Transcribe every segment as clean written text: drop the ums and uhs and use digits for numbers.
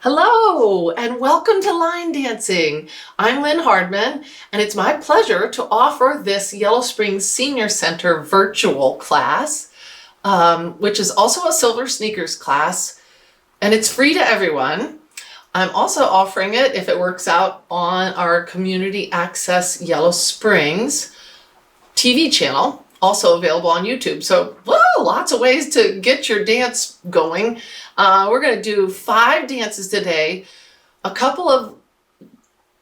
Hello and welcome to Line Dancing. I'm Lynn Hardman and it's my pleasure to offer this Yellow Springs Senior Center virtual class, which is also a Silver Sneakers class, and it's free to everyone. I'm also offering it, if it works out, on our Community Access Yellow Springs TV channel, also available on YouTube. So, lots of ways to get your dance going. We're going to do 5 dances today, a couple of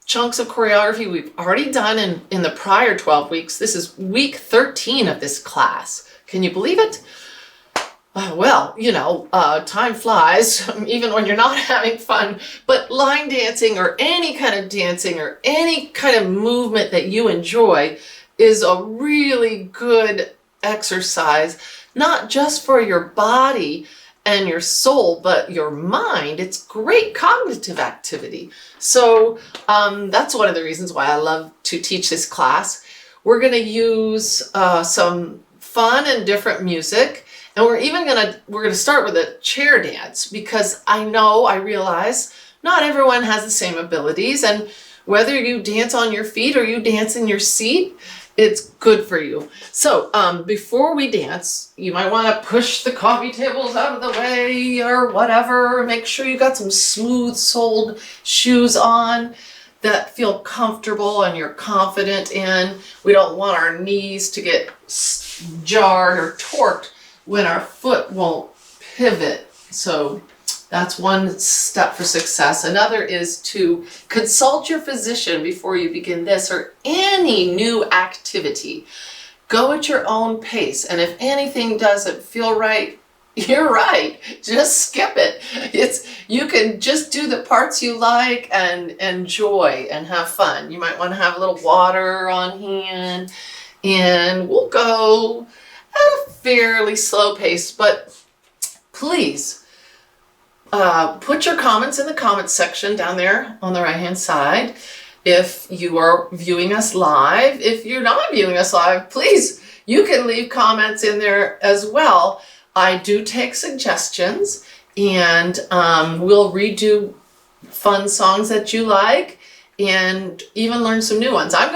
chunks of choreography we've already done in the prior 12 weeks. This is week 13 of this class. Can you believe it? Time flies, even when you're not having fun, but line dancing or any kind of dancing or any kind of movement that you enjoy is a really good exercise, not just for your body and your soul, but your mind. It's great cognitive activity. So that's one of the reasons why I love to teach this class. We're going to use some fun and different music, and we're going to start with a chair dance, because I realize not everyone has the same abilities, and whether you dance on your feet or you dance in your seat, it's good for you. So before we dance, you might want to push the coffee tables out of the way or whatever. Make sure you got some smooth-soled shoes on that feel comfortable and you're confident in. We don't want our knees to get jarred or torqued when our foot won't pivot. So that's one step for success. Another is to consult your physician before you begin this or any new activity. Go at your own pace, and if anything doesn't feel right, you're right. Just skip it. You can just do the parts you like and enjoy and have fun. You might want to have a little water on hand, and we'll go at a fairly slow pace, but please, put your comments in the comments section down there on the right hand side. If you are viewing us live, if you're not viewing us live, please, you can leave comments in there as well. I do take suggestions, and we'll redo fun songs that you like and even learn some new ones. I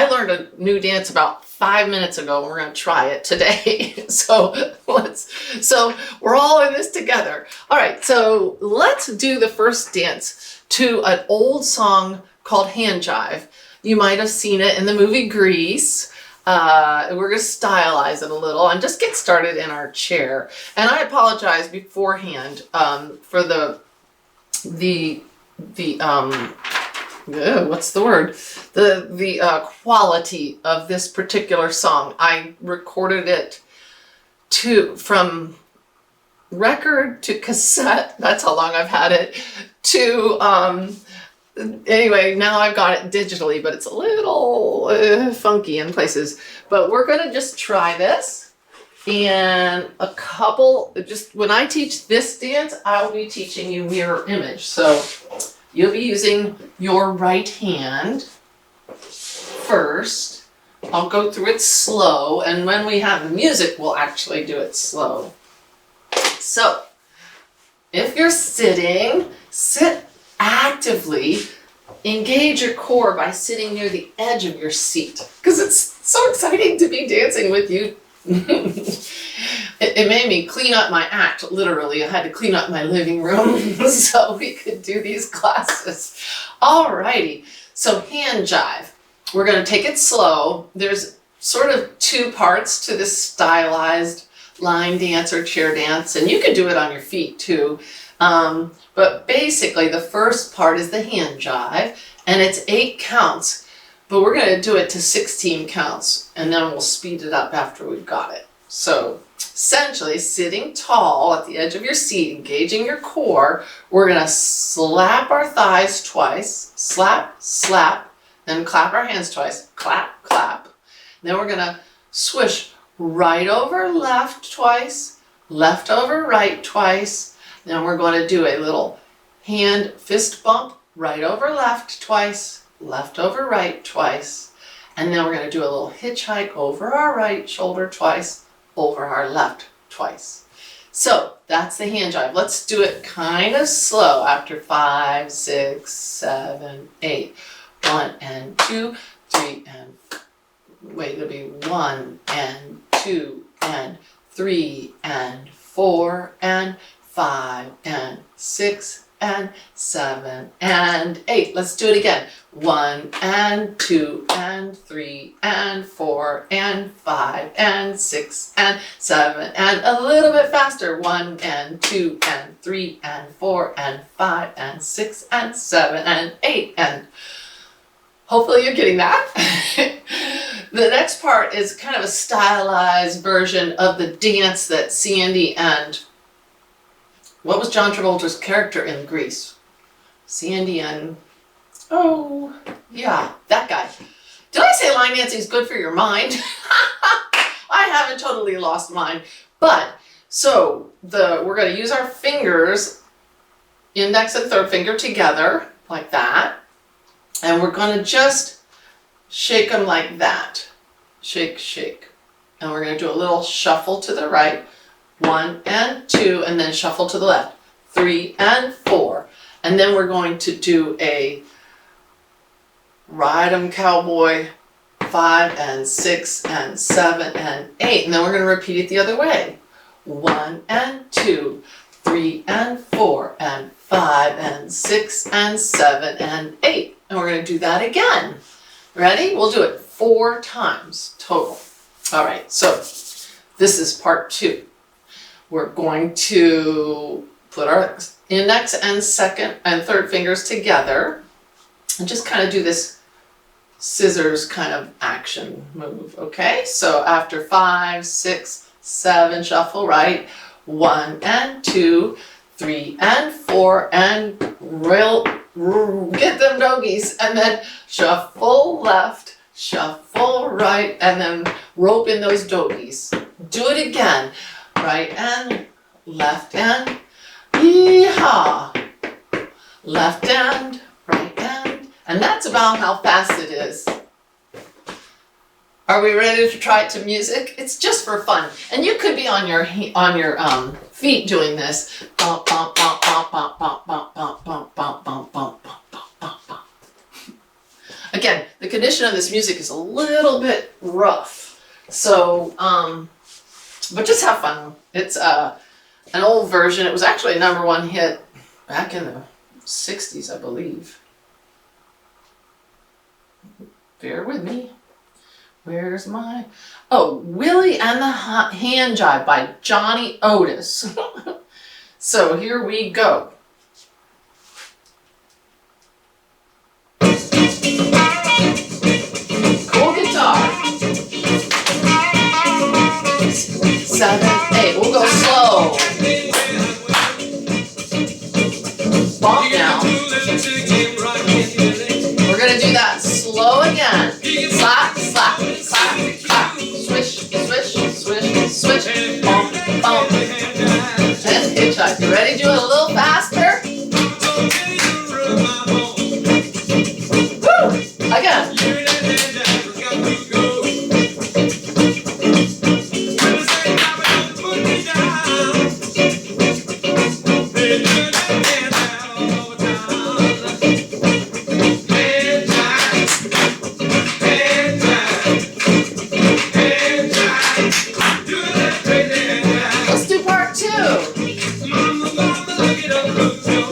learned a new dance about 5 minutes ago, and we're going to try it today. So we're all in this together. All right, so let's do the first dance to an old song called Hand Jive. You might have seen it in the movie Grease. We're going to stylize it a little and just get started in our chair. And I apologize beforehand for what's the word? The quality of this particular song. I recorded it from record to cassette. That's how long I've had it. Anyway, now I've got it digitally, but it's a little funky in places. But we're going to just try this. And when I teach this dance, I'll be teaching you mirror image. So you'll be using your right hand first. I'll go through it slow, and when we have the music, we'll actually do it slow. So, if you're sitting, sit actively. Engage your core by sitting near the edge of your seat, because it's so exciting to be dancing with you. It made me clean up my act, literally. I had to clean up my living room so we could do these classes. Alrighty, so hand jive. We're going to take it slow. There's sort of 2 parts to this stylized line dance or chair dance, and you can do it on your feet too. But basically the first part is the hand jive, and it's 8 counts, but we're going to do it to 16 counts, and then we'll speed it up after we've got it. So essentially, sitting tall at the edge of your seat, engaging your core, we're going to slap our thighs twice, slap, slap, then clap our hands twice, clap, clap. Then we're going to swish right over left twice, left over right twice. Then we're going to do a little hand fist bump, right over left twice, left over right twice. And then we're going to do a little hitchhike over our right shoulder twice, over our left twice. So that's the hand jive. Let's do it kind of slow after 5, 6, 7, 8. 1 and 2, 3 and wait, it'll be 1 and 2 and 3 and 4 and 5 and 6 and 7 and 8. Let's do it again. 1 and 2 and 3 and 4 and 5 and 6 and 7 and a little bit faster. 1 and 2 and 3 and 4 and 5 and 6 and 7 and 8 and hopefully you're getting that. The next part is kind of a stylized version of the dance that Sandy and what was John Travolta's character in Grease? Sandy and, oh, yeah, that guy. Did I say line dancing is good for your mind? I haven't totally lost mine. But, so, we're going to use our fingers, index and third finger together, like that. And we're going to just shake them like that. Shake, shake. And we're going to do a little shuffle to the right. 1 and 2, and then shuffle to the left. 3 and 4. And then we're going to do a ride 'em cowboy. 5 and 6 and 7 and 8. And then we're going to repeat it the other way. 1 and 2, 3 and 4 and 5 and 6 and 7 and 8. And we're going to do that again. Ready? We'll do it 4 times total. All right, so this is part 2. We're going to put our index and second and third fingers together and just kind of do this scissors kind of action move, okay? So after 5, 6, 7, shuffle right, 1 and 2, 3 and 4, and get them doggies, and then shuffle left, shuffle right, and then rope in those doggies. Do it again. Right and left and yee-haw. Left and right and that's about how fast it is. Are we ready to try it to music? It's just for fun, and you could be on your feet doing this. Bump, bump, bump, bump, bump, bump, bump, bump, bump, bump, bump, bump, bump, bump. Again, the condition of this music is a little bit rough, so but just have fun. It's an old version. It was actually a #1 hit back in the 60s, I believe. Bear with me. Where's my... Oh, Willie and the Hand Jive by Johnny Otis. So here we go. Cool guitar. 7, 8. We'll go slow. Bump now. We're going to do that slow again. Slap, slap, slap, slap. Swish, swish, swish, swish. Bump, bump. And hitchhike. You ready to do it a little faster? Woo! Again.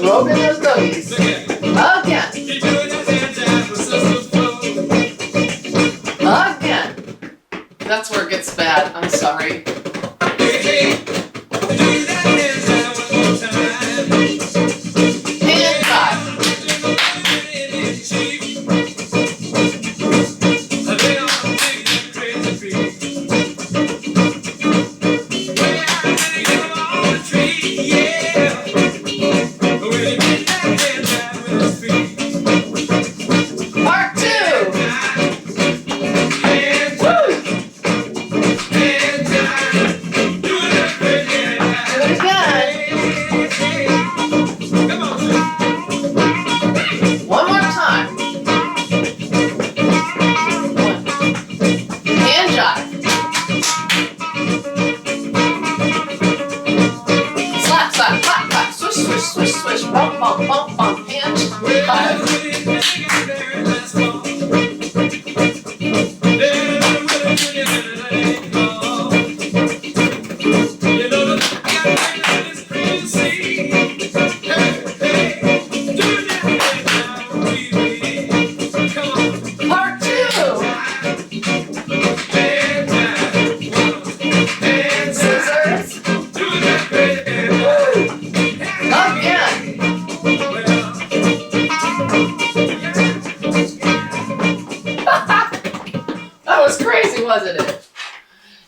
Rope in those doggies. Again. Again. That's where it gets bad. I'm sorry. Hand jive. Again.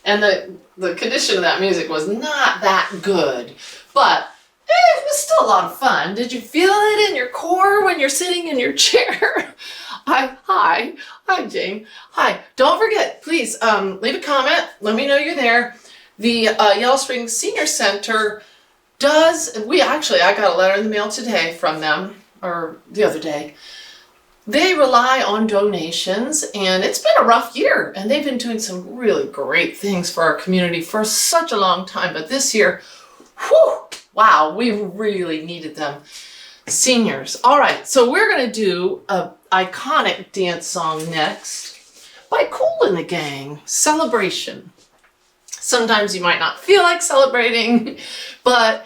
And the condition of that music was not that good, but it was still a lot of fun. Did you feel it in your core when you're sitting in your chair? Hi, Jane. Hi. Don't forget, please leave a comment. Let me know you're there. The Yellow Springs Senior Center I got a letter in the mail today from them, or the other day. They rely on donations, and it's been a rough year, and they've been doing some really great things for our community for such a long time. But this year, whew, wow, we really needed them. Seniors. All right, so we're going to do an iconic dance song next by Kool and the Gang, Celebration. Sometimes you might not feel like celebrating, but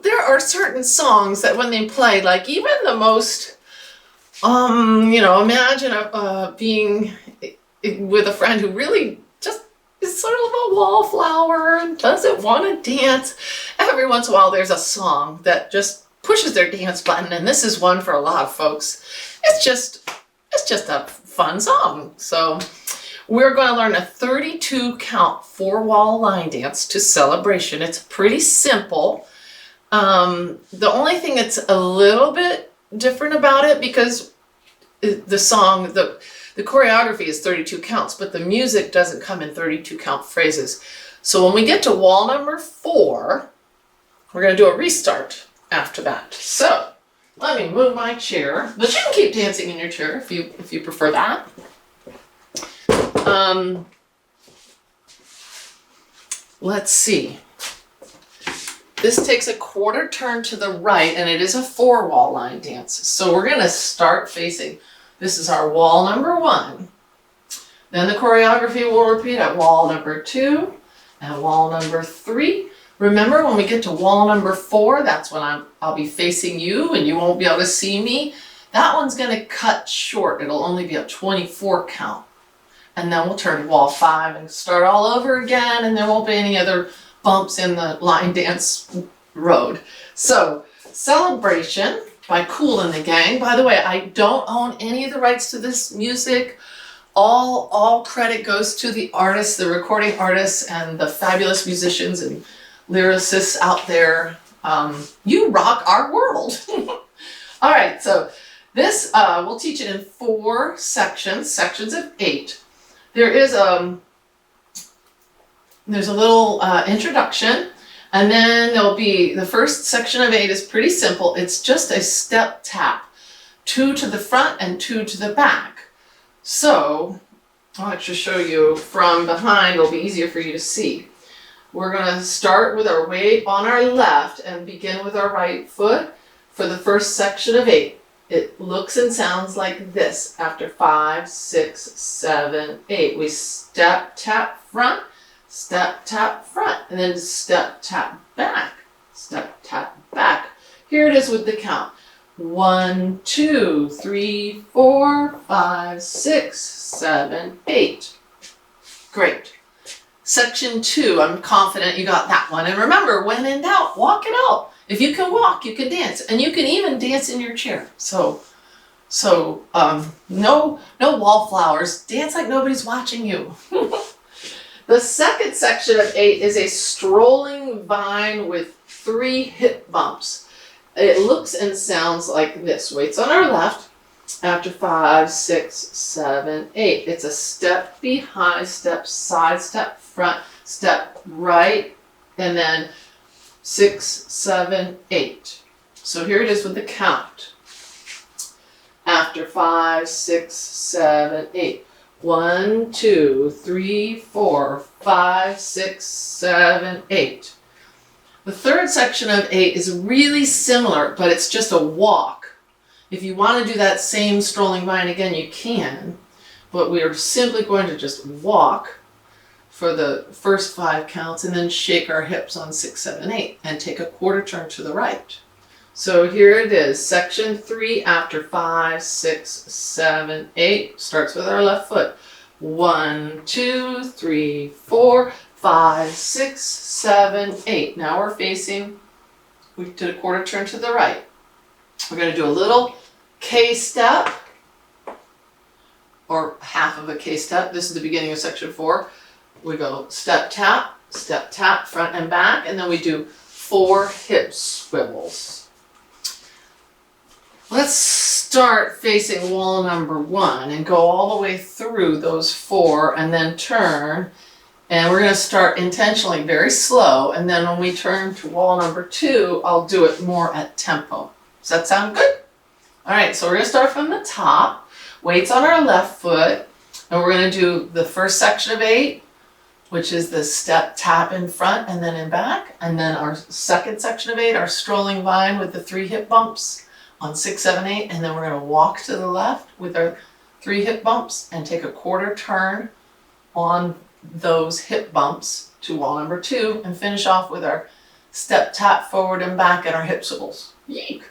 there are certain songs that when they play, like even the most, imagine being with a friend who really just is sort of a wallflower and doesn't want to dance. Every once in a while there's a song that just pushes their dance button, and this is one for a lot of folks. It's just a fun song. So we're going to learn a 32 count 4-wall line dance to Celebration. It's pretty simple. The only thing that's a little bit different about it, because the song, the choreography is 32 counts, but the music doesn't come in 32 count phrases. So when we get to wall number 4, we're going to do a restart after that. So let me move my chair, but you can keep dancing in your chair if you prefer that. Let's see. This takes a quarter turn to the right, and it is a 4-wall line dance. So we're going to start facing, this is our wall number 1. Then the choreography will repeat at wall number 2 and wall number 3. Remember, when we get to wall number 4, that's when I'll be facing you and you won't be able to see me. That one's going to cut short. It'll only be a 24 count. And then we'll turn to wall 5 and start all over again, and there won't be any other bumps in the line dance road. So, Celebration by Kool and the Gang. By the way, I don't own any of the rights to this music. All credit goes to the artists, the recording artists, and the fabulous musicians and lyricists out there. You rock our world. All right, so this, we'll teach it in 4 sections of 8. There's a little introduction, and then there'll be, the first section of 8 is pretty simple. It's just a step tap, 2 to the front and 2 to the back. So I'll actually show you from behind. It'll be easier for you to see. We're going to start with our weight on our left and begin with our right foot for the first section of 8. It looks and sounds like this. After 5, 6, 7, 8, we step, tap, front, and then step, tap, back, step, tap, back. Here it is with the count. 1, 2, 3, 4, 5, 6, 7, 8. Great. Section 2, I'm confident you got that one. And remember, when in doubt, walk it out. If you can walk, you can dance, and you can even dance in your chair. So no wallflowers. Dance like nobody's watching you. The second section of 8 is a strolling vine with 3 hip bumps. It looks and sounds like this. Weights on our left. After 5, 6, 7, 8. It's a step behind, step side, step front, step right, and then 6, 7, 8. So here it is with the count. After 5, 6, 7, 8. 1, 2, 3, 4, 5, 6, 7, 8. The third section of 8 is really similar, but it's just a walk. If you want to do that same strolling vine again, you can, but we are simply going to just walk for the first 5 counts and then shake our hips on 6, 7, 8 and take a quarter turn to the right. So here it is, section 3 after 5, 6, 7, 8, starts with our left foot. 1, 2, 3, 4, 5, 6, 7, 8. Now we're facing, we did a quarter turn to the right. We're going to do a little K-step, or half of a K-step. This is the beginning of section 4. we go step, tap, front and back, and then we do 4 hip swivels. Let's start facing wall number 1 and go all the way through those 4 and then turn. And we're going to start intentionally very slow, and then when we turn to wall number 2, I'll do it more at tempo. Does that sound good? All right, so we're going to start from the top. Weights on our left foot, and we're going to do the first section of 8, which is the step, tap in front and then in back. And then our second section of 8, our strolling vine with the 3 hip bumps on 6, 7, 8. And then we're going to walk to the left with our 3 hip bumps and take a quarter turn on those hip bumps to wall number 2 and finish off with our step, tap forward and back and our hip swivels. Yeek.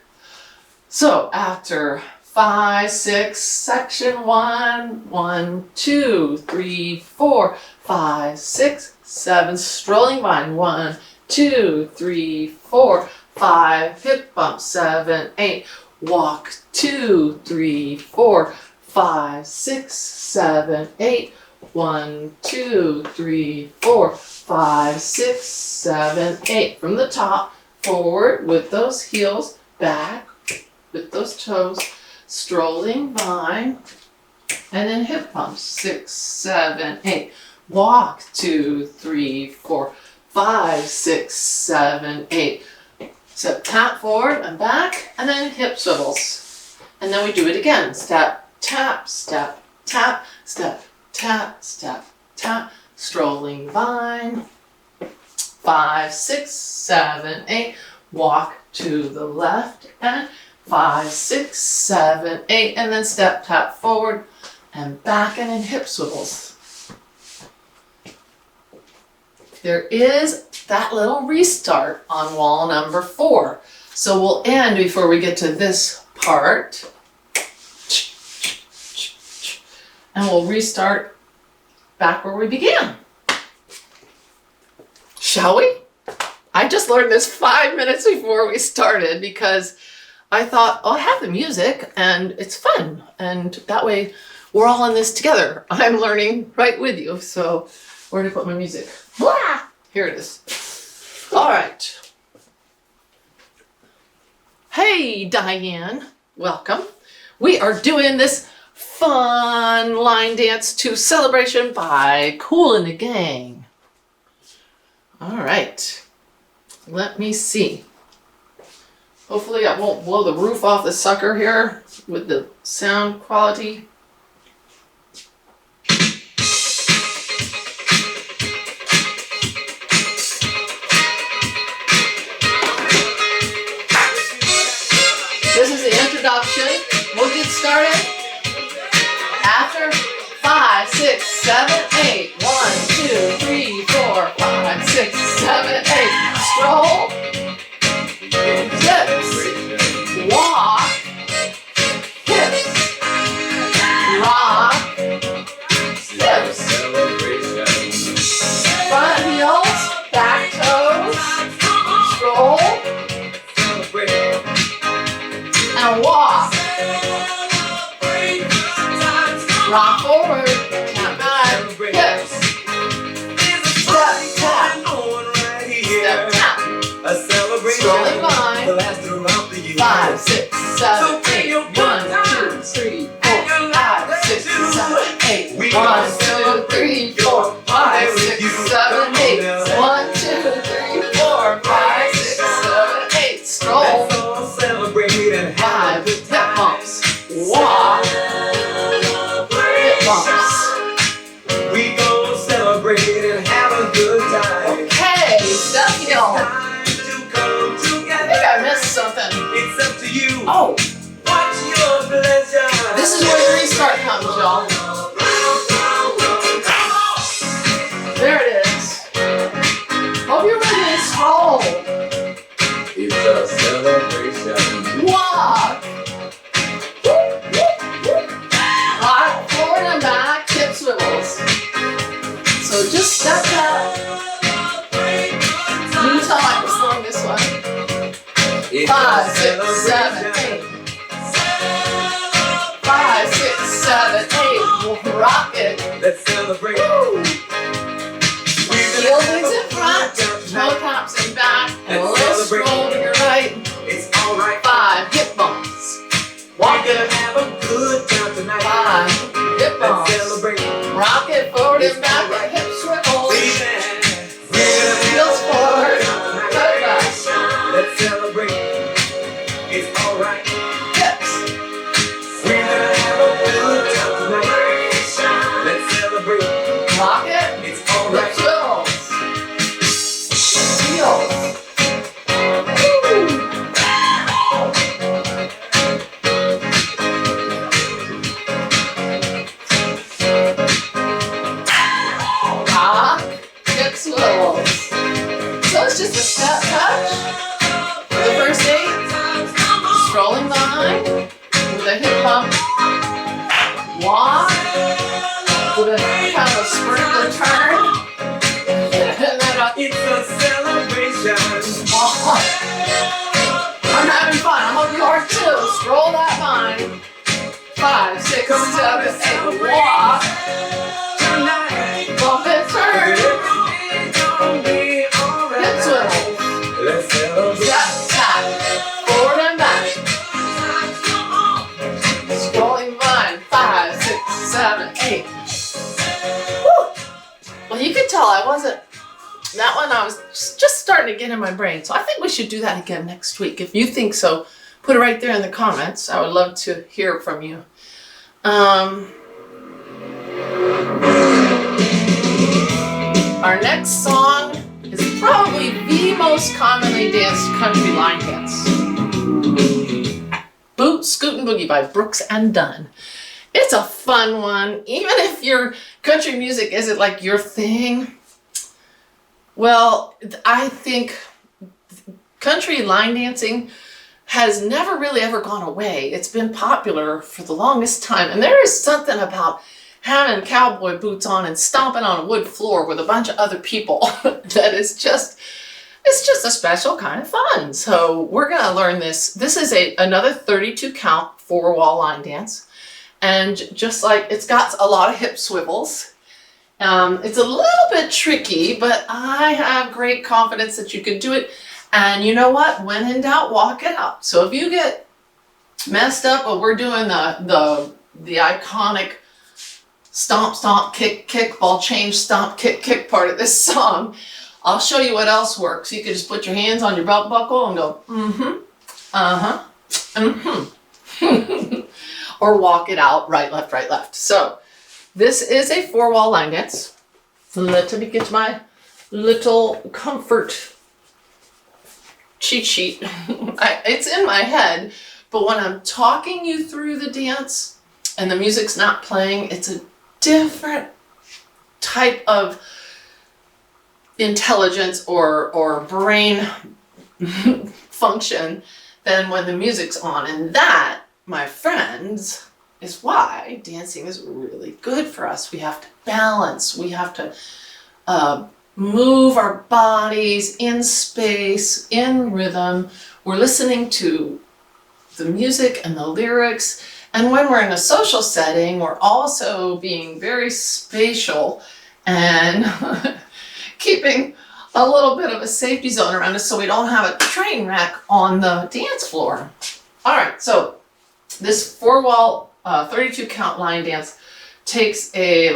So after 5, 6, section 1, 1, 2, 3, 4, 5, 6, 7, strolling vine, 1, 2, 3, 4, 5, hip bump, 7, 8, walk, 2, 3, 4, 5, 6, 7, 8, 1, 2, 3, 4, 5, 6, 7, 8. From the top, forward with those heels, back with those toes, strolling vine, and then hip bumps, 6, 7, 8. Walk, 2, 3, 4, 5, 6, 7, 8. So tap forward and back, and then hip swivels. And then we do it again. Step, tap, step, tap, step, tap, step, tap, strolling vine, 5, 6, 7, 8, walk to the left, and 5, 6, 7, 8, and then step, tap forward and back, and then hip swivels. There is that little restart on wall number 4. So we'll end before we get to this part. And we'll restart back where we began. Shall we? I just learned this 5 minutes before we started because I thought, oh, I have the music and it's fun. And that way we're all in this together. I'm learning right with you. So where did I put my music? Blah! Here it is. All right. Hey, Diane. Welcome. We are doing this fun line dance to Celebration by Kool and the Gang. All right. Let me see. Hopefully I won't blow the roof off the sucker here with the sound quality. This is the introduction. We'll get started after 5, 6, 7, 8. 1, 2, 3, 4, 5, 6, 7, 8. Stroll, dips, walk, hips, rock, hips, front heels, back toes, stroll, and walk. Rock forward, tap back, hips, step, tap, step, tap, strolling vine, 5, 6, 7, 8, 1, 2, 3, 4, 5, 6, 7, 8, 1, 2, 3, 4, 5, 6, 7, 8, 1, 2, 3, 4, 5, 6, 7, 8, stroll, 5, hip bumps, walk, hip bumps. We gon' celebrate and have a good time. Okay, step heel. Time to come I together. think I missed something. It's up to you. Oh, What's your pleasure? this is where the restart comes, y'all. There it is. Hope you're ready to stroll. It's a celebration. Walk. Rock forward and back, hip swivels. So just step back. You tell I was slowing this one. It's 5, a 6, 7, 8. 5, 6, 7, 8. We'll rock it. Let's celebrate. Woo. Buildings in front, toe taps in back, and a little stroll to your right. It's alright. 5 hip bumps. Walk We're gonna it. have a good time tonight. 5 hip Let's bumps. celebrate. Rock it forward and back with hip swivels. We're gonna Heels have forward. a good time Toe back. tonight. Let's celebrate. It's alright. Hips. We're gonna have a good time tonight. Let's celebrate. Rock it. It's Hip alright. swivels. Heels. Woo. Rock, hip swivels. So it's just a step touch for the first 8. Strolling behind with a hip bump. Walk with a kind of a sprint turn. And then a It's a celebration. walk. I'm having fun. I hope you are too. Stroll that line. 5, 6, 7, 8. Walk. Tonight. Bump and turn. Everything's gonna be alright. Hip swivel. Let's celebrate. Step, tap. Forward and back. Scrolling line. 5, 6, 7, 8. Woo. Well, you could tell I wasn't. That one I was just starting to get in my brain. So I think we should do that again next week. If you think so, put it right there in the comments. I would love to hear from you. Our next song is probably the most commonly danced country line dance. Boot, Scoot, and Boogie by Brooks and Dunn. It's a fun one, even if your country music isn't like your thing. Well, I think country line dancing has never really ever gone away. It's been popular for the longest time. And there is something about having cowboy boots on and stomping on a wood floor with a bunch of other people that is just, it's just a special kind of fun. So we're gonna learn this. This is another 32 count 4-wall line dance. And just like, it's got a lot of hip swivels. It's a little bit tricky, but I have great confidence that you can do it. And you know what? When in doubt, walk it out. So if you get messed up while we're doing the iconic stomp, stomp, kick, kick, ball change, stomp, kick, kick part of this song, I'll show you what else works. You can just put your hands on your belt buckle and go, uh-huh, mm-hmm. Or walk it out, right, left. So this is a 4-wall line dance. Let me get my little comfort cheat sheet. It's in my head, but when I'm talking you through the dance and the music's not playing, it's a different type of intelligence or brain function than when the music's on. And that, my friends, is why dancing is really good for us. We have to balance. We have to move our bodies in space, in rhythm. We're listening to the music and the lyrics. And when we're in a social setting, we're also being very spatial and keeping a little bit of a safety zone around us so we don't have a train wreck on the dance floor. All right, so this 4-wall 32 count line dance takes it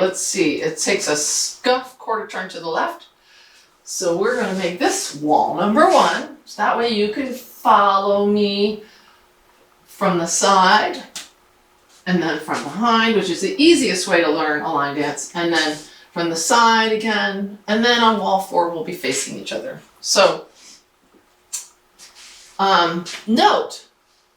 takes a scuff quarter turn to the left. So we're going to make this wall number 1. So that way you can follow me from the side and then from behind, which is the easiest way to learn a line dance. And then from the side again, and then on wall 4 we'll be facing each other. So note,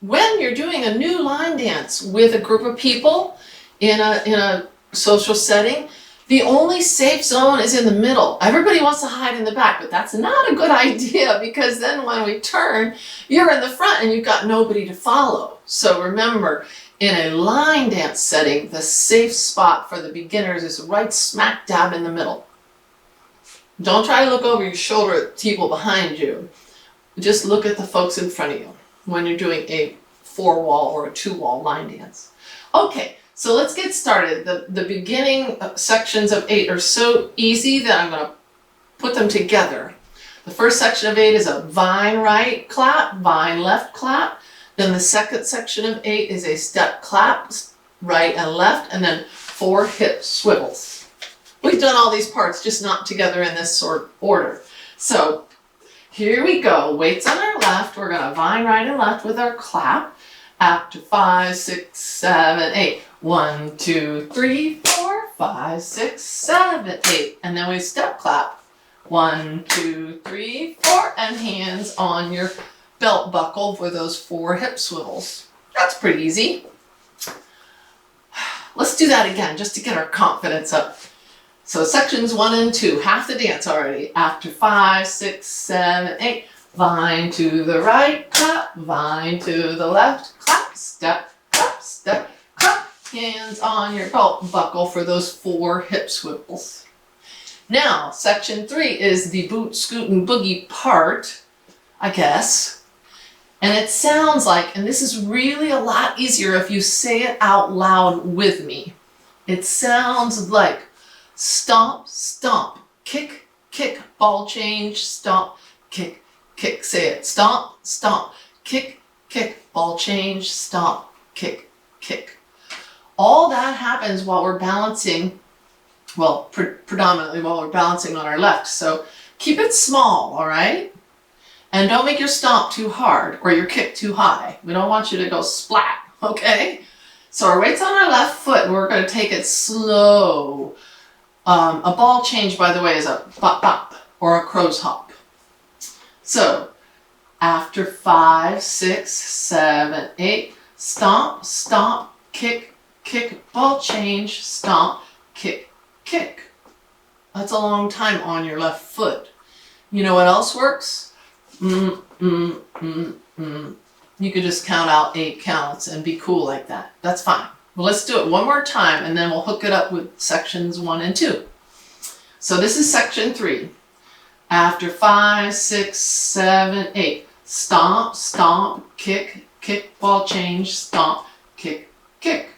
when you're doing a new line dance with a group of people in a social setting, the only safe zone is in the middle. Everybody wants to hide in the back, but that's not a good idea because then when we turn, you're in the front and you've got nobody to follow. So remember, in a line dance setting, the safe spot for the beginners is right smack dab in the middle. Don't try to look over your shoulder at people behind you. Just look at the folks in front of you when you're doing a 4-wall or a 2-wall line dance. Okay, so let's get started. The beginning sections of 8 are so easy that I'm going to put them together. The first section of 8 is a vine right clap, vine left clap. Then the second section of 8 is a step clap, right and left, and then 4 hip swivels. We've done all these parts, just not together in this sort of order. So here we go. Weights on our left. We're going to vine right and left with our clap. After 5, 6, 7, 8. 1, 2, 3, 4, 5, 6, 7, 8. And then we step clap. 1, 2, 3, 4. And hands on your belt buckle for those 4 hip swivels. That's pretty easy. Let's do that again just to get our confidence up. So sections 1 and 2, half the dance already. After 5, 6, 7, 8. Vine to the right, clap, vine to the left, clap, step, clap, hands on your belt buckle for those 4 hip swivels. Now, section 3 is the boot, scoot, and boogie part, I guess. And it sounds like, and this is really a lot easier if you say it out loud with me. It sounds like stomp, stomp, kick, kick, ball change, stomp, kick, kick. Say it. Stomp, stomp, kick, kick, ball change, stomp, kick, kick. All that happens while we're balancing, well, predominantly while we're balancing on our left. So keep it small, all right? And don't make your stomp too hard or your kick too high. We don't want you to go splat, okay? So our weight's on our left foot and we're going to take it slow. A ball change, by the way, is a bop bop or a crow's hop. So, after 5, 6, 7, 8, stomp, stomp, kick, kick, ball change, stomp, kick, kick. That's a long time on your left foot. You know what else works? You could just count out 8 counts and be cool like that. That's fine. Well, let's do it one more time and then we'll hook it up with sections 1 and 2. So this is section 3. After 5, 6, 7, 8. Stomp, stomp, kick, kick, ball change, stomp, kick, kick.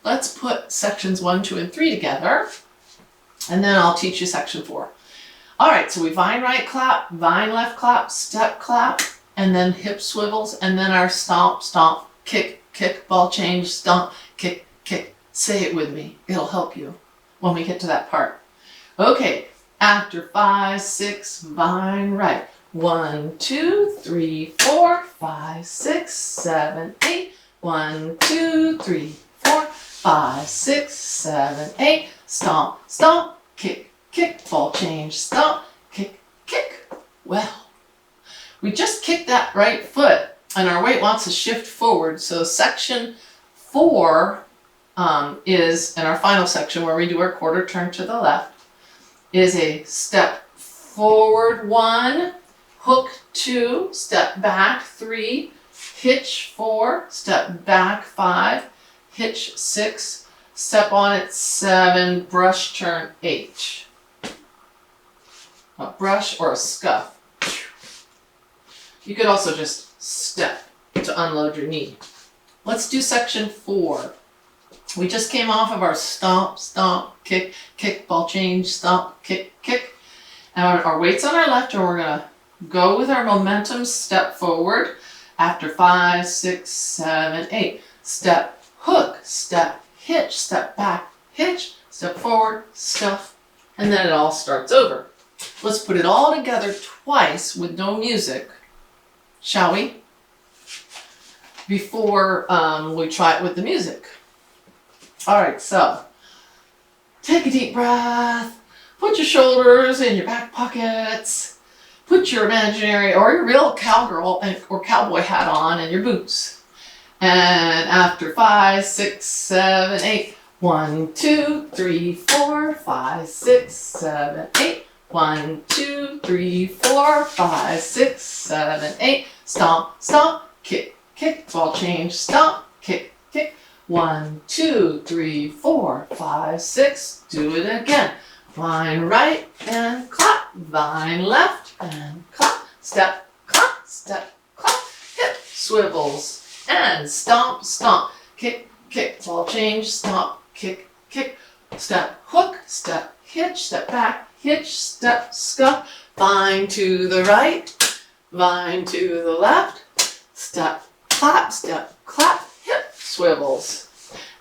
Let's put sections 1, 2, and 3 together. And then I'll teach you section 4. All right, so we vine right clap, vine left clap, step clap, and then hip swivels, and then our stomp, stomp, kick, kick, ball change, stomp, kick, kick. Say it with me. It'll help you when we get to that part. Okay. After 5, 6, vine right. 1, 2, 3, 4, 5, 6, 7, 8. 1, 2, 3, 4, 5, 6, 7, 8. Stomp, stomp, kick, kick, ball change, stomp, kick, kick. Well, we just kicked that right foot and our weight wants to shift forward. So section 4 is in our final section where we do our quarter turn to the left. Is a step forward 1, hook 2, step back 3, hitch 4, step back 5, hitch 6, step on it 7, brush turn 8. A brush or a scuff. You could also just step to unload your knee. Let's do section 4. We just came off of our stomp, stomp, kick, kick, ball change, stomp, kick, kick. And our weight's on our left and we're going to go with our momentum step forward. After 5, 6, 7, 8. Step, hook, step, hitch, step back, hitch, step forward, stuff, and then it all starts over. Let's put it all together twice with no music, shall we? Before we try it with the music. All right, so take a deep breath, put your shoulders in your back pockets, put your imaginary or your real cowgirl or cowboy hat on and your boots. And after 5, 6, 7, 8, 1, 2, 3, 4, 5, 6, 7, 8, 1, 2, 3, 4, 5, 6, 7, 8, stomp, stomp, kick, kick, ball change, stomp, kick, kick. 1, 2, 3, 4, 5, 6. Do it again. Vine right and clap. Vine left and clap. Step, clap, step, clap. Hip swivels and stomp, stomp. Kick, kick, ball change, stomp, kick, kick. Step, hook, step, hitch, step back, hitch, step, scuff, vine to the right, vine to the left, step, clap, hip swivels.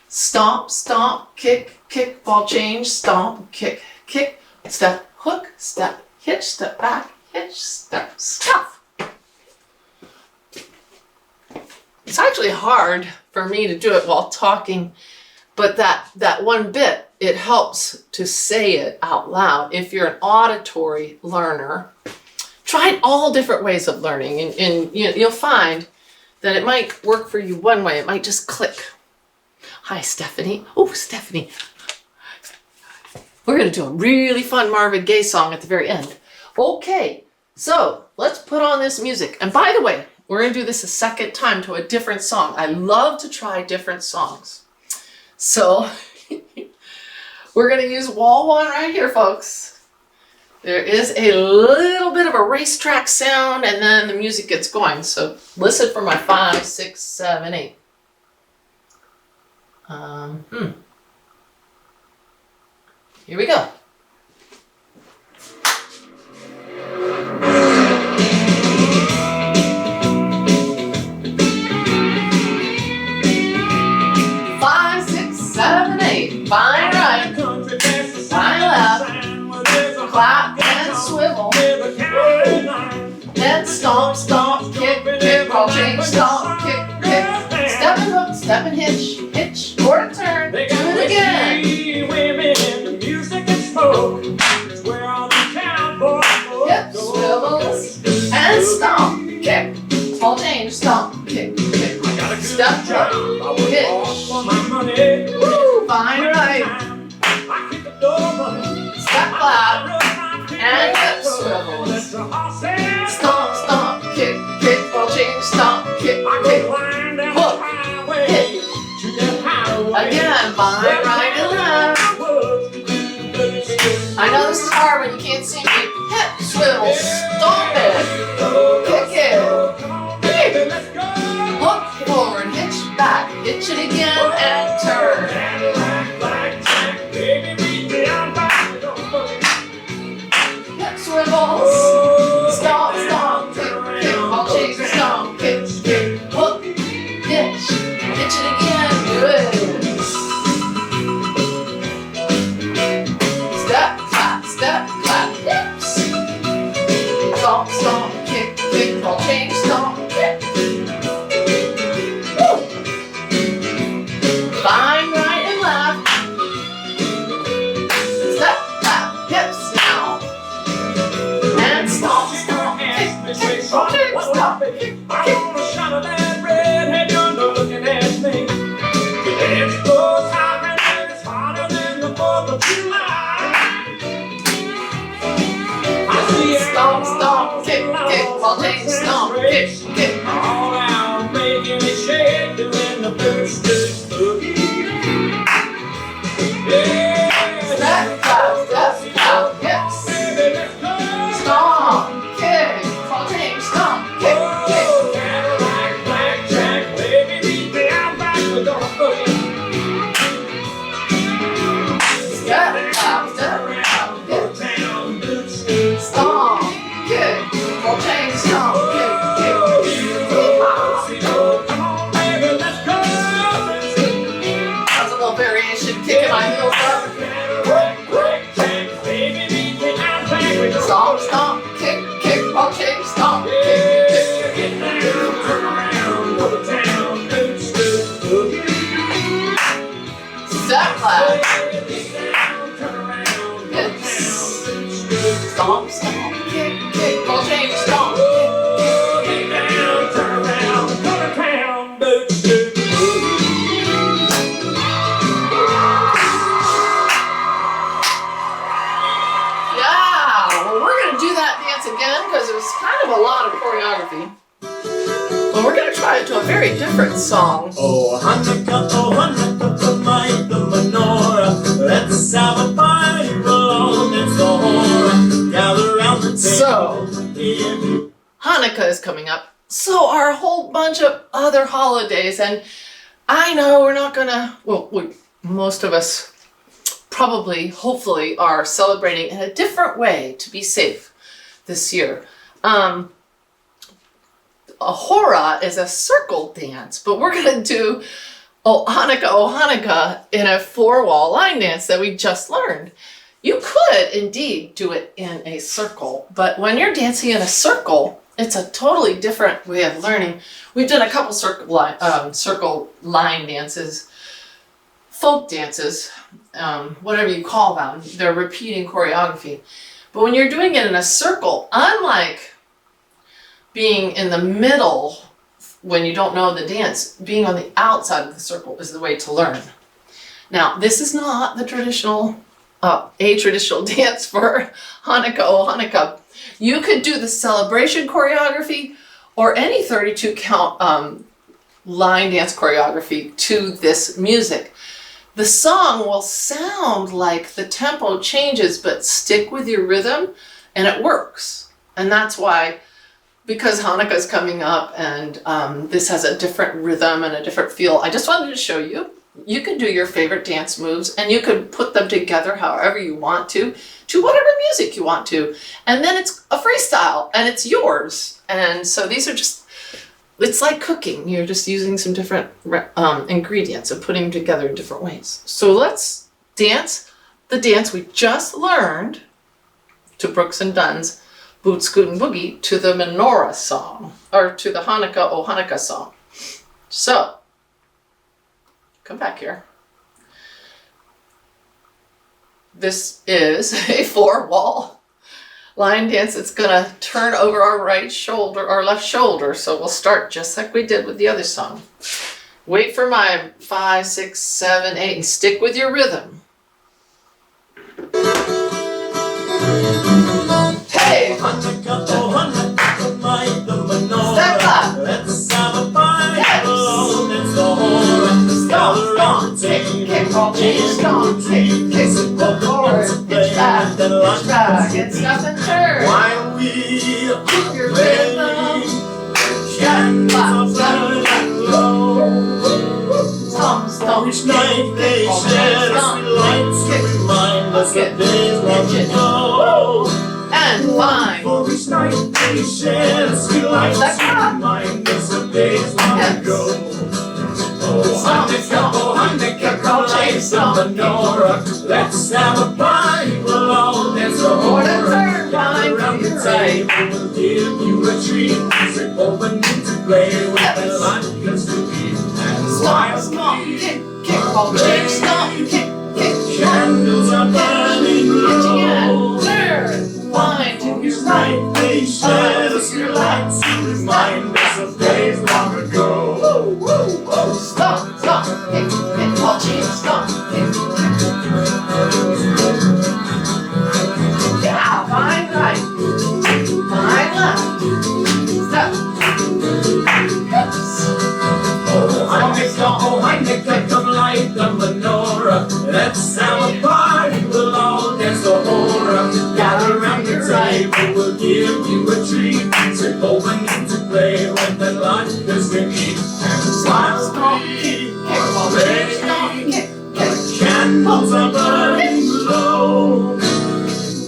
Stomp, stomp, kick, kick, ball change, stomp, kick, kick, step, hook, step, hitch, step back, hitch, step, scuff. It's actually hard for me to do it while talking, but that one bit, it helps to say it out loud. If you're an auditory learner, try all different ways of learning, and you'll find that it might work for you one way. It might just click. Hi, Stephanie. Oh, Stephanie. We're going to do a really fun Marvin Gaye song at the very end. Okay, so let's put on this music. And by the way, we're going to do this a second time to a different song. I love to try different songs. So we're going to use wall one right here, folks. There is a little bit of a racetrack sound, and then the music gets going. So listen for my 5, 6, 7, 8. Here we go. Five, six, seven, eight. Fine right, fine left, clap and swivel. Then stomp, stomp, kick, kick, ball change, stomp, kick, kick. Step and hook, step and hitch, hitch, quarter turn, do it again. Yep, swivels and stomp, kick, ball change, stomp, kick, kick. Step drop, hitch, woo, fine right. Step clap and hip swivels. Stomp, stomp, kick, kick, ball change, stomp, kick, kick. Hook, hit. Again, fine right and left. I know this is hard when you can't see me. Hip swivel, stomp it, kick it, hook forward, hitch back, hitch it again and turn. Hip swivels, stomp, stomp, kick, kick, ball change, stomp, kick, kick, hook, hitch it again, good. Step, clap, hips. Stomp, stomp, kick, kick, ball change, stomp, kick. Woo. Fine right and left. Step, clap, hips now. And stomp, stomp, kick, kick, ball change, stomp, kick, kick. Stomp, stomp, kick, kick, ball change, stomp, kick, kick. All out, making it shake, doing the first boogie. Step, clap, hips. Stomp, kick, ball change, stomp, kick, kick. Cadillac, blackjack, baby, beat me out back, we're gonna boogie. Step, clap, hips. Stomp. Kick, ball change, stomp, kick, kick. That's a little variation, kicking my heels up. Stomp, stomp, kick, kick, ball change, stomp, kick, kick. Step clap. Hips. Stomp, stomp, kick, kick, ball change, stomp. Kick down, turn around, go to town, boots. Yeah, well, we're going to do that dance again because it was kind of a lot of choreography. Well, we're going to try it to a very different song. Oh, Hanukkah, light the menorah. Let's have a party for all that's gone. Gather round the table. So, Hanukkah is coming up. So are a whole bunch of other holidays. And I know we're not going to, well, most of us probably, hopefully, are celebrating in a different way to be safe this year. A hora is a circle dance, but we're going to do Oh Hanukkah in a 4-wall line dance that we just learned. You could indeed do it in a circle, but when you're dancing in a circle, it's a totally different way of learning. We've done a couple circle line dances, folk dances, whatever you call them. They're repeating choreography. But when you're doing it in a circle, unlike being in the middle when you don't know the dance, being on the outside of the circle is the way to learn. Now, this is not the traditional, traditional dance for Hanukkah, oh Hanukkah. You could do the celebration choreography or any 32 count line dance choreography to this music. The song will sound like the tempo changes, but stick with your rhythm and it works. And that's why, because Hanukkah is coming up and this has a different rhythm and a different feel, I just wanted to show you. You can do your favorite dance moves and you can put them together however you want to whatever music you want to. And then it's a freestyle and it's yours. And so these are just, it's like cooking. You're just using some different ingredients and putting them together in different ways. So let's dance the dance we just learned to Brooks and Dunn's Boot Scootin' Boogie to the menorah song, or to the Hanukkah, oh Hanukkah song. So, come back here. This is a 4-wall line dance. It's gonna turn over our right shoulder, our left shoulder. So we'll start just like we did with the other song. Wait for my 5, 6, 7, 8, and stick with your rhythm. Hey! Hanukkah, oh Hanukkah, light the menorah. Step up! Let's have a party, Yes. blow this the hora. Stomp, stomp, kick, kick, roll, change, stomp, kick, kick, go forward, pitch back, and stop and turn. While we Keep your play, rhythm. candles are burning low. Stomp, stomp, Each night they roll, shed change, a stomp, sweet light to remind us of days long ago. and line. For each night they shed a sweet light to remind us of days long ago. Oh Hanukkah, roll, change, stomp, menorah. Let's have a party, we'll all dance a hora. Gather around the table, we'll give you a treat. Music open to play with the lights to eat. And Stomp, stomp, kick, kick, roll, change, stomp, kick, kick. candles are burning Pitching low. and turn. Line to your Each right. night they shed a sweet light to remind us of days long ago. Stomp, stomp, kick, kick, roll, change, stomp, kick. Yeah, fine right, fine left. Step. Oops. Oh Hanukkah, come light the menorah. Let's have a party, we'll all dance the hora. Gather around the table, we'll give you a treat. Music open to play when the light is beneath. And while we play, candles are burning low.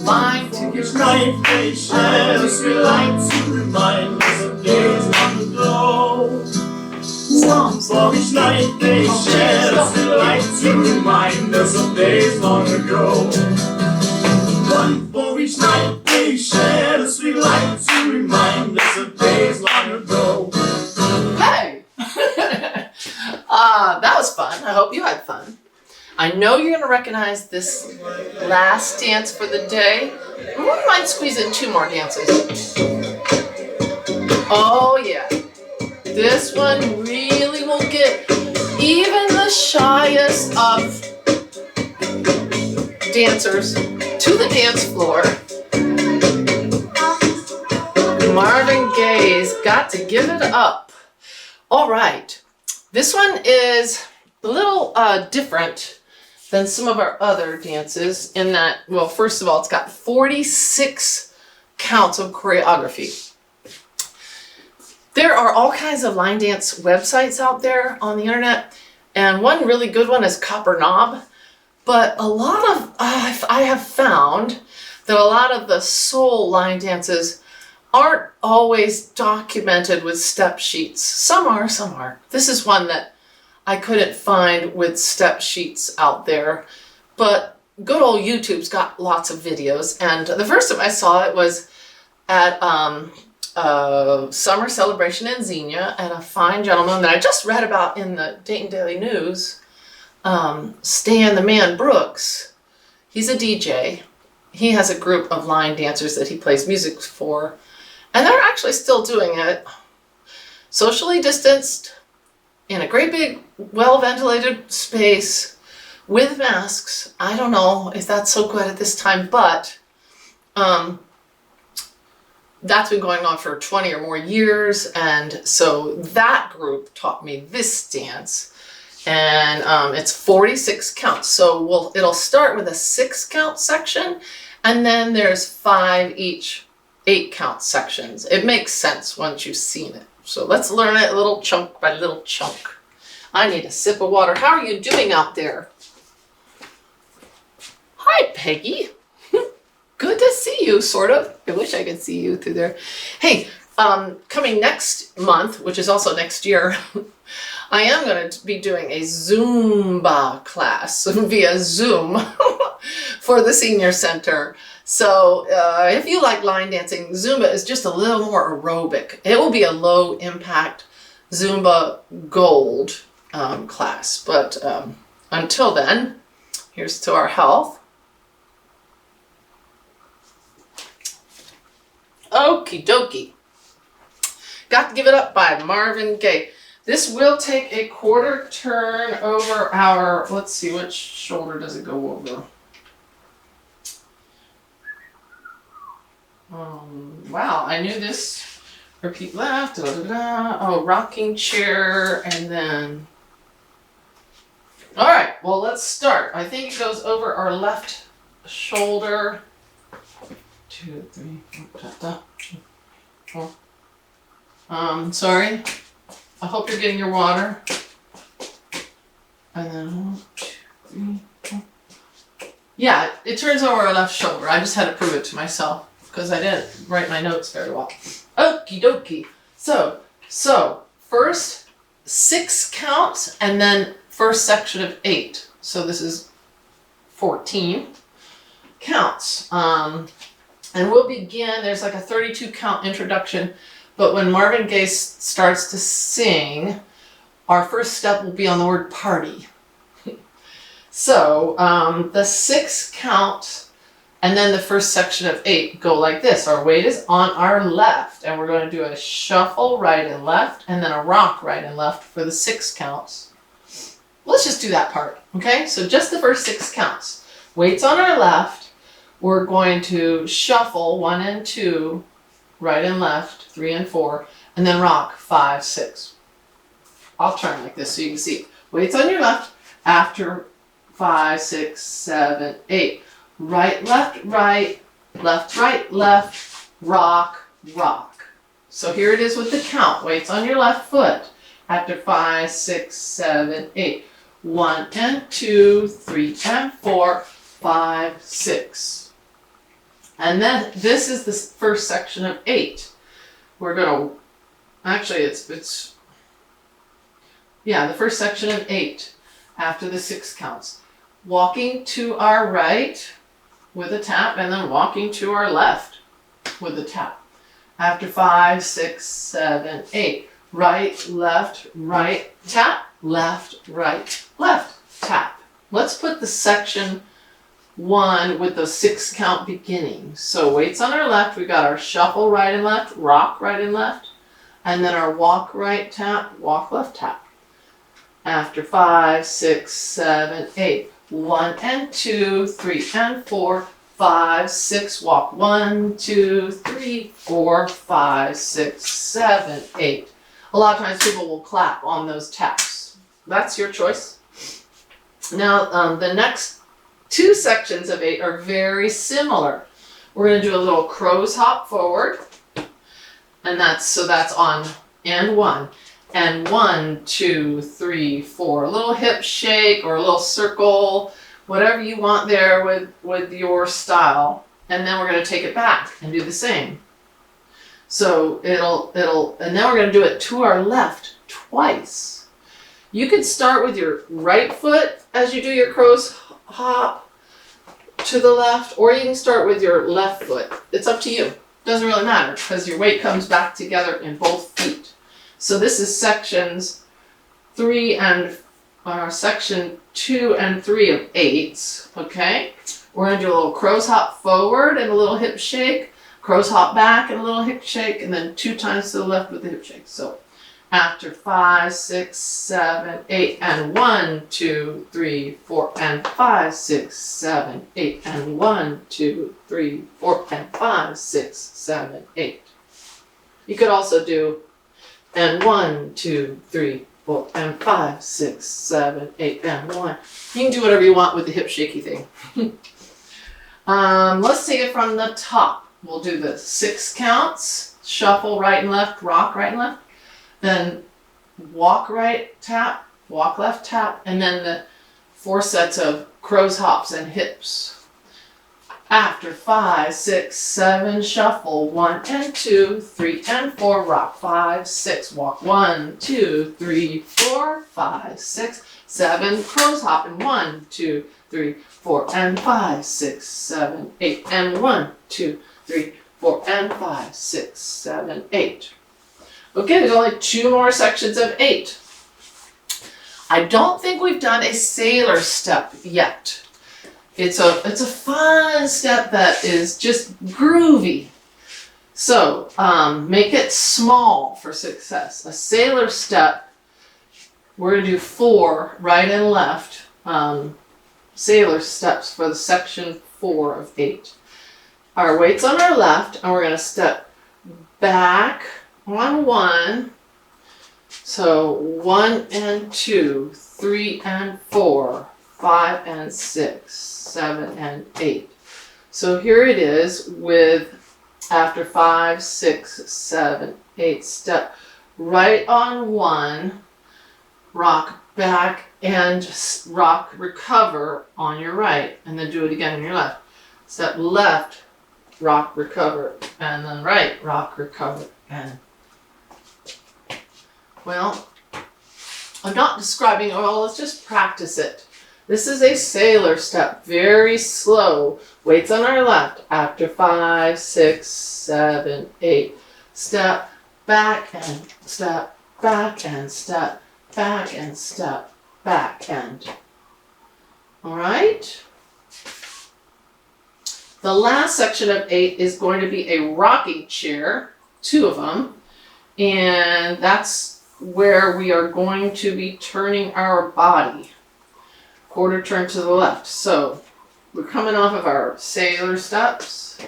Line to your Each night they shed a sweet light to remind us of days long ago. stomp, For each night they shed a sweet light to remind us of days long ago. One for each night they shed a sweet light to remind us of days long ago. Hey! That was fun. I hope you had fun. I know you're going to recognize this last dance for the day. I wouldn't mind squeezing 2 more dances. Oh yeah. This one really will get even the shyest of dancers to the dance floor. Marvin Gaye's Got to Give It Up. All right. This one is a little different than some of our other dances in that, well, first of all, it's got 46 counts of choreography. There are all kinds of line dance websites out there on the internet, and one really good one is Copper Knob. But a lot of, I have found that a lot of the soul line dances aren't always documented with step sheets. Some are, some aren't. This is one that I couldn't find with step sheets out there, but good old YouTube's got lots of videos. And the first time I saw it was at a summer celebration in Xenia, and a fine gentleman that I just read about in the Dayton Daily News, Stan the Man Brooks. He's a DJ. He has a group of line dancers that he plays music for, and they're actually still doing it, socially distanced, in a great big, well-ventilated space, with masks. I don't know if that's so good at this time, but that's been going on for 20 or more years, and so that group taught me this dance. And it's 46 counts. So it'll start with a 6-count section, and then there's 5 each 8-count sections. It makes sense once you've seen it. So let's learn it little chunk by little chunk. I need a sip of water. How are you doing out there? Hi, Peggy. Good to see you, sort of. I wish I could see you through there. Hey, coming next month, which is also next year, I am going to be doing a Zumba class via Zoom for the senior center. So if you like line dancing, Zumba is just a little more aerobic. It will be a low impact Zumba Gold class. But until then, here's to our health. Okie dokie. Got to Give It Up by Marvin Gaye. This will take a quarter turn over our, let's see, which shoulder does it go over? Wow, I knew this. Repeat left, da, da, da. Oh, rocking chair, and then, all right, well, let's start. I think it goes over our left shoulder. 2, 3, 4. Sorry. I hope you're getting your water. And then 1, 2, 3, 4. Yeah, it turns over our left shoulder. I just had to prove it to myself because I didn't write my notes very well. Okie dokie. So first 6 counts and then first section of 8. So this is 14 counts. And we'll begin, there's like a 32 count introduction, but when Marvin Gaye starts to sing, our first step will be on the word party. So the 6 count and then the first section of 8 go like this. Our weight is on our left, and we're going to do a shuffle right and left, and then a rock right and left for the 6 counts. Let's just do that part, okay? So just the first 6 counts. Weight's on our left. We're going to shuffle 1 and 2, right and left, 3 and 4, and then rock 5, 6. I'll turn like this so you can see. Weight's on your left after 5, 6, 7, 8. Right, left, right, left, rock, rock. So here it is with the count. Weight's on your left foot after 5, 6, 7, 8. 1 and 2, 3 and 4, 5, 6. And then this is the first section of 8. We're going to, actually the first section of 8 after the 6 counts. Walking to our right with a tap, and then walking to our left with a tap. After 5, 6, 7, 8. Right, tap, left, left, tap. Let's put the section 1 with the 6 count beginning. So weights on our left, we got our shuffle right and left, rock right and left, and then our walk right tap, walk left tap. After 5, 6, 7, 8. 1 and 2, 3 and 4, 5, 6, walk 1, 2, 3, 4, 5, 6, 7, 8. A lot of times people will clap on those taps. That's your choice. Now the next 2 sections of 8 are very similar. We're going to do a little crow's hop forward, and that's on and 1. And 1, 2, 3, 4. A little hip shake or a little circle whatever you want there with your style. And then we're going to take it back and do the same. So and then we're going to do it to our left twice. You could start with your right foot as you do your crow's hop to the left, or you can start with your left foot. It's up to you. Doesn't really matter because your weight comes back together in both feet. So this is sections 2 and 3 of 8. Okay, we're going to do a little crow's hop forward and a little hip shake, crow's hop back and a little hip shake, and then 2 times to the left with the hip shake. So after 5, 6, 7, 8, and 1, 2, 3, 4, and 5, 6, 7, 8, and 1, 2, 3, 4, and 5, 6, 7, 8. You could also do and 1, 2, 3, 4, and 5, 6, 7, 8, and 1. You can do whatever you want with the hip shaky thing. Let's take it from the top. We'll do the 6 counts, shuffle right and left, rock right and left, then walk right, tap, walk left, tap, and then the 4 sets of crow's hops and hips. After 5, 6, 7, shuffle 1 and 2, 3 and 4, rock 5, 6, walk 1, 2, 3, 4, 5, 6, 7, crow's hop and 1, 2, 3, 4, and 5, 6, 7, 8, and 1, 2, 3, 4, and 5, 6, 7, 8. Okay, there's only 2 more sections of 8. I don't think we've done a sailor step yet. It's a fun step that is just groovy. So make it small for success. A sailor step, we're going to do 4 right and left sailor steps for the section 4 of 8. Our weight's on our left, and we're going to step back on 1. So 1 and 2, 3 and 4, 5 and 6, 7 and 8. So here it is with after 5, 6, 7, 8, step right on 1, rock back and rock recover on your right, and then do it again on your left. Step left, rock recover, and then right, rock recover, and well, I'm not describing it well, let's just practice it. This is a sailor step, very slow. Weights on our left. After 5, 6, 7, 8. Step back and step back and step back and step back and. All right. The last section of 8 is going to be a rocking chair, 2 of them, and that's where we are going to be turning our body. Quarter turn to the left. So we're coming off of our sailor steps.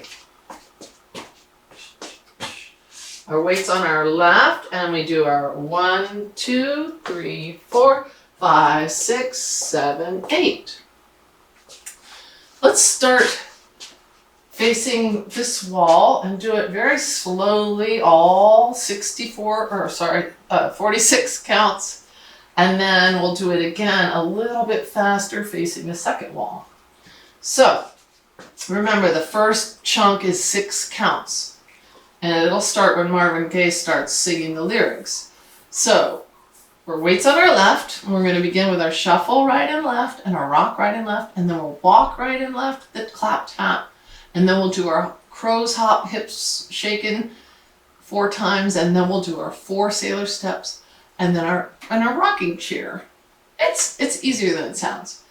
Our weight's on our left, and we do our 1, 2, 3, 4, 5, 6, 7, 8. Let's start facing this wall and do it very slowly, all 46 counts. And then we'll do it again a little bit faster facing the second wall. So remember, the first chunk is 6 counts. And it'll start when Marvin Gaye starts singing the lyrics. So our weight's on our left. And we're going to begin with our shuffle right and left and our rock right and left. And then we'll walk right and left, the clap tap. And then we'll do our crow's hop, hips shaken 4 times. And then we'll do our 4 sailor steps. And then our rocking chair. It's easier than it sounds.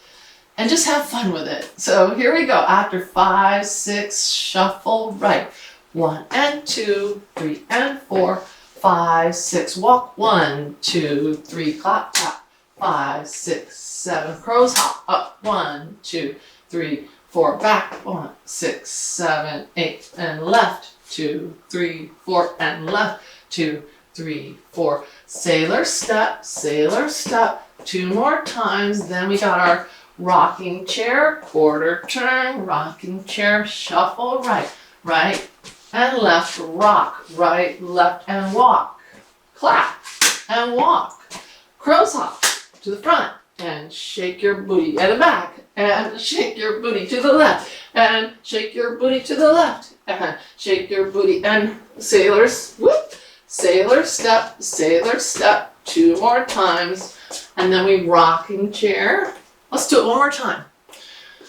And just have fun with it. So here we go. After 5, 6, shuffle right. 1 and 2, 3 and 4, 5, 6, walk 1, 2, 3, clap tap. 5, 6, 7, crow's hop up. 1, 2, 3, 4, back. 1, 6, 7, 8, and left. 2, 3, 4, and left. 2, 3, 4. Sailor step, 2 more times. Then we got our rocking chair, quarter turn, rocking chair, shuffle right, right and left, rock, right, left, and walk. Clap and walk. Crow's hop to the front, and shake your booty at the back, and shake your booty to the left, and shake your booty to the left, and shake your booty, and sailors, whoop, sailor step, 2 more times, and then we rocking chair. Let's do it one more time.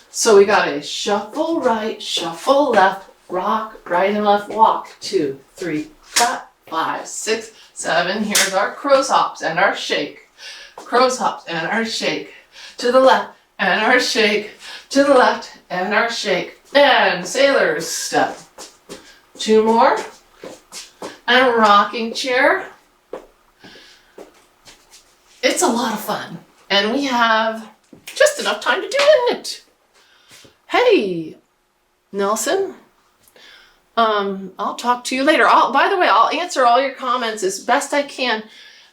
So we got a shuffle right, shuffle left, rock, right and left, walk, 2, 3, clap, 5, 6, 7, here's our crow's hops and our shake. Crow's hops and our shake. To the left and our shake. To the left and our shake. And sailor's step. 2 more. And rocking chair. It's a lot of fun. And we have just enough time to do it. Hey, Nelson. I'll talk to you later. By the way, I'll answer all your comments as best I can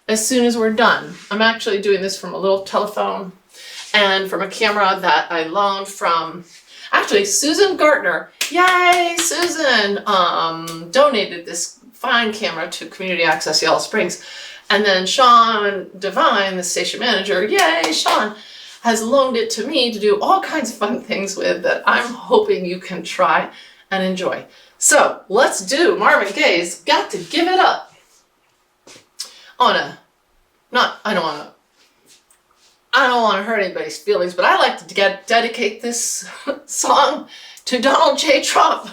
as soon as we're done. I'm actually doing this from a little telephone and from a camera that I loaned from, actually, Susan Gartner. Yay, Susan! Donated this fine camera to Community Access Yellow Springs. And then Sean Devine, the station manager, yay, Sean, has loaned it to me to do all kinds of fun things with that I'm hoping you can try and enjoy. So let's do Marvin Gaye's Got to Give It Up. I don't want to hurt anybody's feelings, but I like to dedicate this song to Donald J. Trump.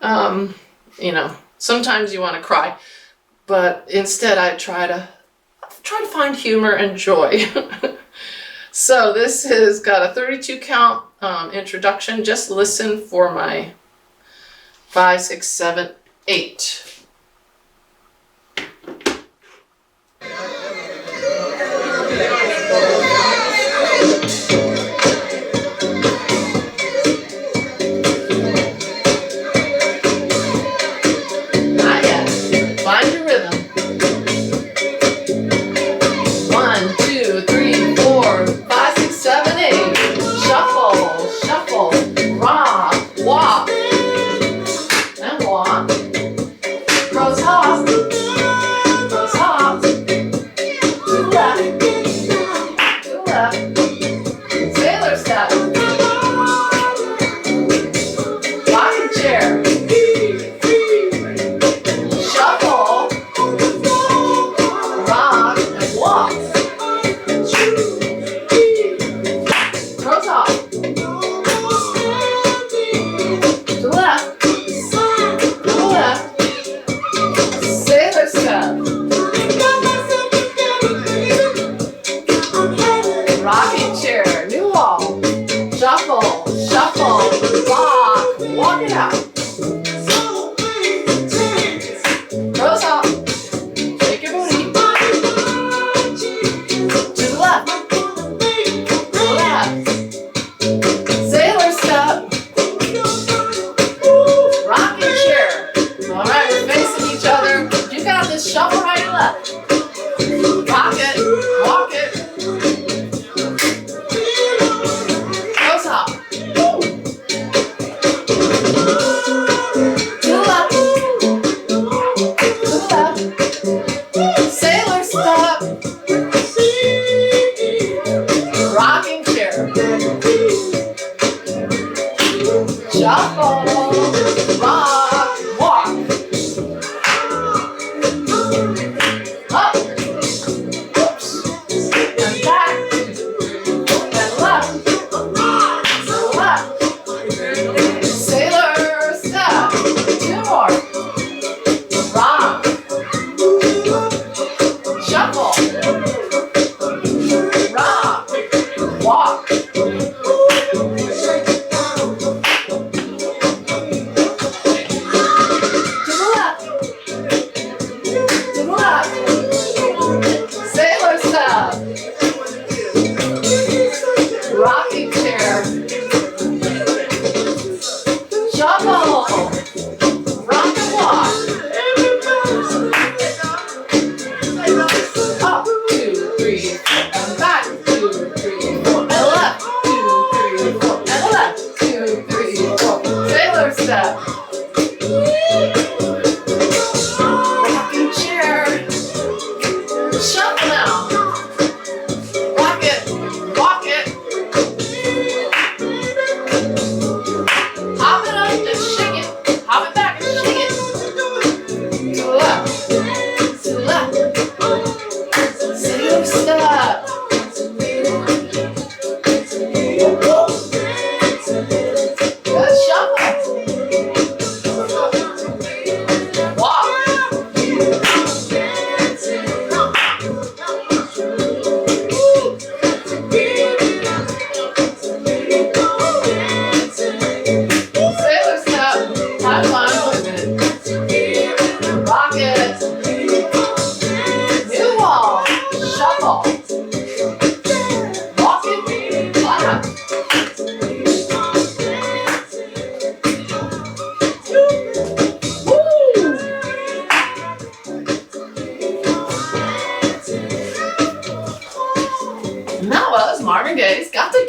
You know, sometimes you want to cry, but instead I try to find humor and joy. So this has got a 32 count introduction. Just listen for my 5, 6, 7, 8.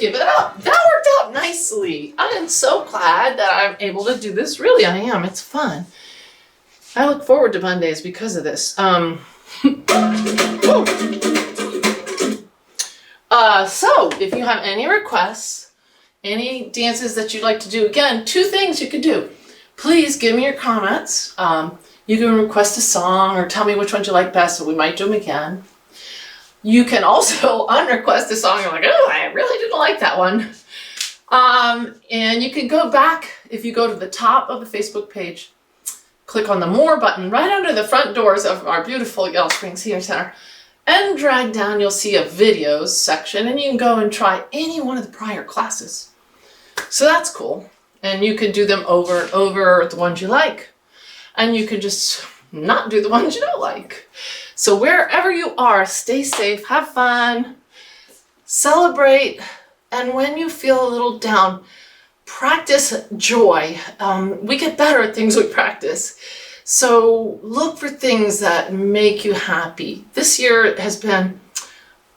give it up. That worked out nicely. I am so glad that I'm able to do this. Really, I am. It's fun. I look forward to Mondays because of this. So if you have any requests, any dances that you'd like to do, again, 2 things you could do. Please give me your comments. You can request a song or tell me which ones you like best, so we might do them again. You can also unrequest a song. You're like, oh, I really didn't like that one. And you can go back, if you go to the top of the Facebook page, click on the More button right under the front doors of our beautiful Yellow Springs Senior Center, and drag down, you'll see a videos section, and you can go and try any one of the prior classes. So that's cool. And you can do them over and over, the ones you like. And you can just not do the ones you don't like. So wherever you are, stay safe, have fun, celebrate, and when you feel a little down, practice joy. We get better at things we practice. So look for things that make you happy. This year has been,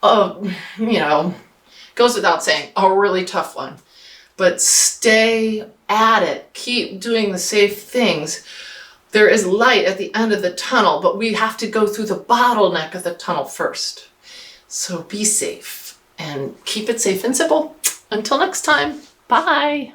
goes without saying, a really tough one. But stay at it. Keep doing the safe things. There is light at the end of the tunnel, but we have to go through the bottleneck of the tunnel first. So be safe and keep it safe and simple. Until next time, bye.